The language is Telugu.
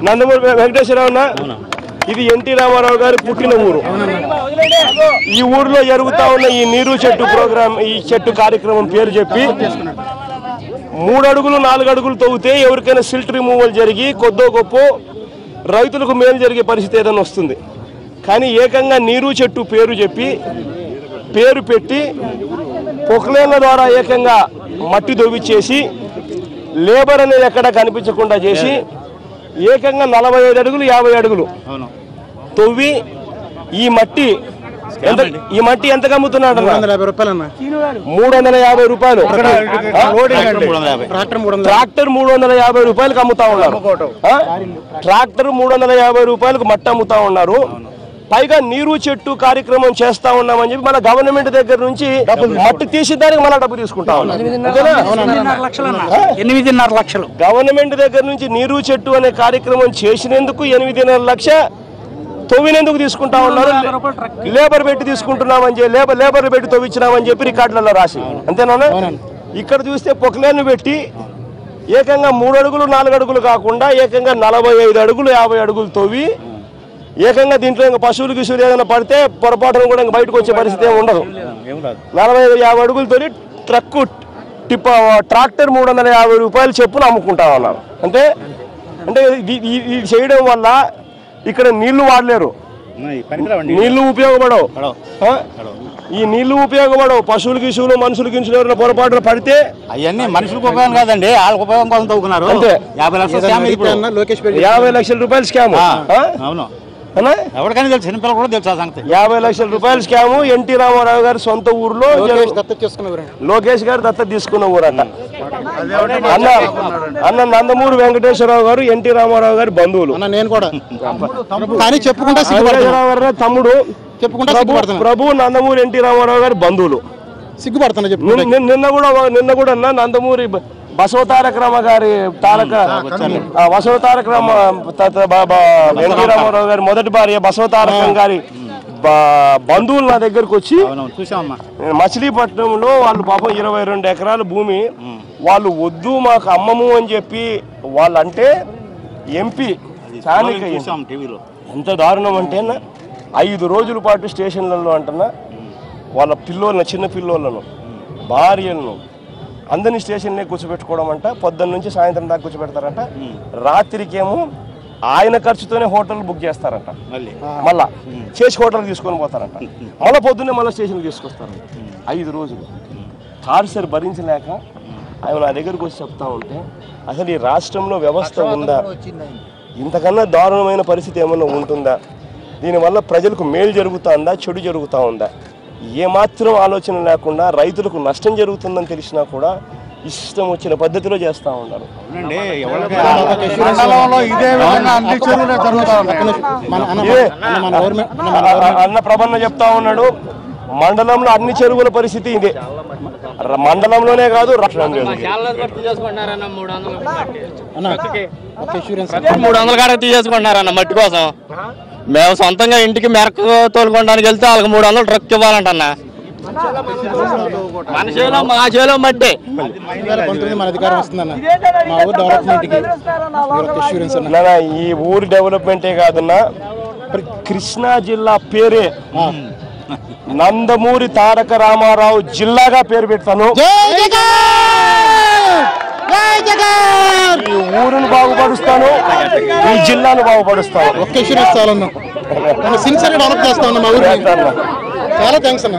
నందమూరి వెంకటేశ్వరరావు ఇది ఎన్టీ రామారావు గారి పుట్టిన ఊరు. ఈ ఊరిలో జరుగుతా ఉన్న ఈ నీరు చెట్టు ప్రోగ్రాం, ఈ చెట్టు కార్యక్రమం పేరు చెప్పి 3 అడుగులు 4 అడుగులు తవ్వితే ఎవరికైనా సిల్ట్ రిమూవల్ జరిగి కొద్దో గొప్ప రైతులకు మేలు జరిగే పరిస్థితి ఏదైనా వస్తుంది. కానీ ఏకంగా నీరు చెట్టు పేరు చెప్పి పేరు పెట్టి పొక్లేన్ల ద్వారా ఏకంగా మట్టి దొవ్విచ్చేసి లేబర్ అనేది ఎక్కడ కనిపించకుండా చేసి ఏకంగా 45 అడుగులు 50 అడుగులు తవ్వి ఈ మట్టి ఎంతకు అమ్ముతున్నాడు? 350 రూపాయలు. ట్రాక్టర్ 350 రూపాయలకు అమ్ముతా ఉన్నారు. ట్రాక్టర్ 350 రూపాయలకు మట్టి అమ్ముతా ఉన్నారు. పైగా నీరు చెట్టు కార్యక్రమం చేస్తా ఉన్నామని చెప్పి మన గవర్నమెంట్ దగ్గర నుంచి మట్టి తీసేదానికి మళ్ళీ డబ్బు తీసుకుంటా ఉన్నాం. 8.5 లక్షలు గవర్నమెంట్ దగ్గర నుంచి నీరు చెట్టు అనే కార్యక్రమం చేసినందుకు 8.5 లక్షలు తవ్వినందుకు తీసుకుంటా ఉన్నారు. లేబర్ పెట్టి తీసుకుంటున్నామని చెప్పి లేబర్ పెట్టి తవ్వించినామని చెప్పి రికార్డులలో రాసి, అంతేనా? ఇక్కడ చూస్తే పొక్లేను పెట్టి ఏకంగా 3 అడుగులు 4 అడుగులు కాకుండా ఏకంగా 45 అడుగులు 50 అడుగులు తవ్వి ఏకంగా దీంట్లో ఇంకా పశువులు గిసువులు ఏదైనా పడితే పొరపాటును కూడా ఇంకా బయటకు వచ్చే పరిస్థితి ఏమి ఉండదు. 45-50 అడుగులతో ట్రాక్టర్ 350 రూపాయలు చెప్పులు అమ్ముకుంటా ఉన్నారు. అంటే ఇది చేయడం వల్ల ఇక్కడ నీళ్లు వాడలేరు, నీళ్లు ఉపయోగపడవు. ఈ నీళ్లు ఉపయోగపడవు. పశువులు గిసువులు మనుషులు గిసులు ఎవరైనా పొరపాటున పడితే అవన్నీ మనుషులకు ఉపయోగం కాదండి, వాళ్ళకి ఉపయోగం కోసం తవ్వుకున్నారు. అంతే. 50 లక్షల రూపాయలు స్కామ్. ఎవరికైనా తెలుసు, చిన్నపిల్లలు కూడా తెలుసు ఆ సంగతి. 50 లక్షల రూపాయల స్కాము ఎన్టీ రామారావు గారి సొంత ఊర్లో లోకేష్ గారు దత్తత తీసుకున్న ఊరట. అన్న నందమూరి వెంకటేశ్వరరావు గారు ఎన్టీ రామారావు గారి బంధువులు. నేను కూడా చెప్పుకుంటా తమ్ముడు ప్రభు నందమూరి ఎన్టీ రామారావు గారి బంధువులు. సిగ్గుపడుతున్నా చెప్పు. నిన్న కూడా నందమూరి బసవతారక రామ గారి బసవతారక రామ ఎన్టీ రామారావు గారి మొదటి భార్య బసవతారకం గారి బంధువులు నా దగ్గరకు వచ్చి మచిలీపట్నంలో వాళ్ళు పాపం 22 ఎకరాల భూమి వాళ్ళు వద్దు మాకు అమ్మము అని చెప్పి వాళ్ళంటే ఎంపీ ఎంత దారుణం అంటే 5 రోజుల పాటు స్టేషన్లలో అంటున్నా వాళ్ళ పిల్లోళ్ళను, చిన్న పిల్లోళ్ళను, భార్యలను అందరినీ స్టేషన్నే కూర్చోబెట్టుకోవడం అంట. పొద్దున్న నుంచి సాయంత్రం దాకా కూర్చోబెడతారంట. రాత్రికేమో ఆయన ఖర్చుతోనే హోటల్ బుక్ చేస్తారంట. మళ్ళా చేసి హోటల్ తీసుకొని పోతారంట. మళ్ళీ పొద్దున్నే మళ్ళీ స్టేషన్కి తీసుకొస్తారంట. 5 రోజులు టార్చర్ భరించలేక ఆయన నా దగ్గరకు వచ్చి చెప్తా ఉంటే అసలు ఈ రాష్ట్రంలో వ్యవస్థ ఉందా? ఇంతకన్నా దారుణమైన పరిస్థితి ఏమన్నా ఉంటుందా? దీనివల్ల ప్రజలకు మేలు జరుగుతుందా, చెడు జరుగుతూ ఉందా? ఏమాత్రం ఆలోచన లేకుండా రైతులకు నష్టం జరుగుతుందని తెలిసినా కూడా ఇష్టం వచ్చిన పద్ధతిలో చేస్తూ ఉన్నారు. అన్న ప్రభన్న చెప్తా ఉన్నాడు, మండలంలో అన్ని చెరువుల పరిస్థితి ఇదే. మండలంలోనే కాదు, 300 కాడకు తీసేసుకుంటున్నారన్న మట్టి కోసం. మేము సొంతంగా ఇంటికి మెరకు తోలుకోవడానికి వెళ్తే వాళ్ళకి 300 ట్రక్ ఇవ్వాలంటన్న. మన చేలో మట్టి. ఈ ఊరు డెవలప్మెంటే కాదన్నా, కృష్ణా జిల్లా పేరే నందమూరి తారక రామారావు జిల్లాగా పేరు పెడతాను. ఈ ఊరును బాగుపరుస్తాను, ఈ జిల్లాను బాగుపరుస్తాను. చాలా థ్యాంక్స్ అన్న.